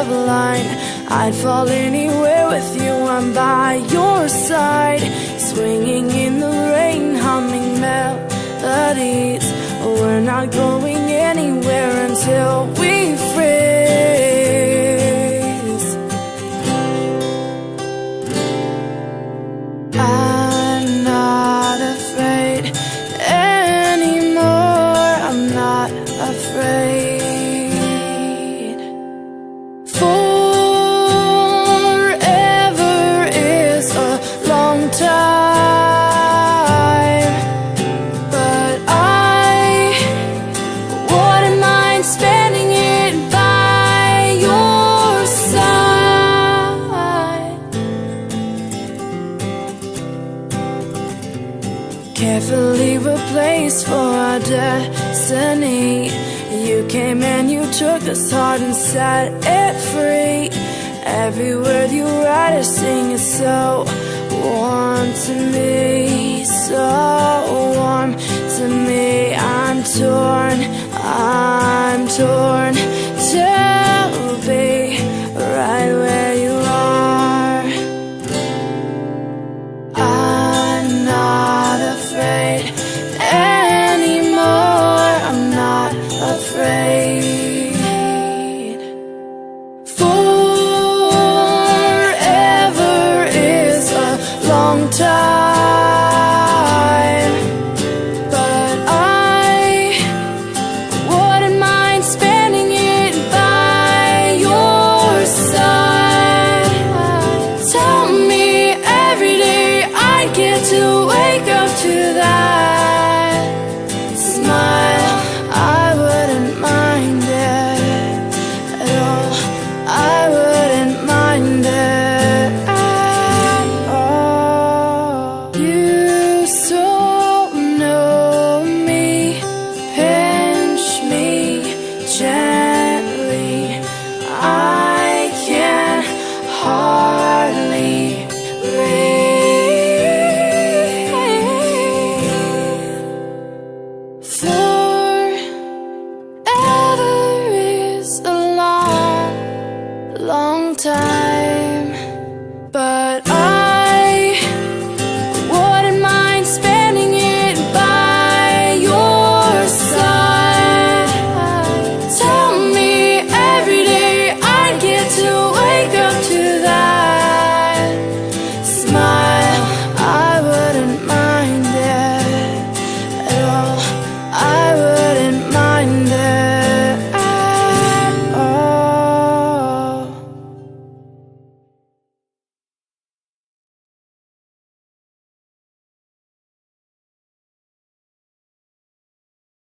love line. I'd fall anywhere with you, I'm by your side, swinging in the rain, humming melodies. We're not going anywhere until we freeze. I'm not afraid anymore, I'm not afraid. Forever is a long time, but I wouldn't mind spending it by your side. Carefully replaced for our destiny. You came and you took this heart and set it free. Every word you write or sing is so warm to me, so warm to me. I'm torn, I'm torn. Tell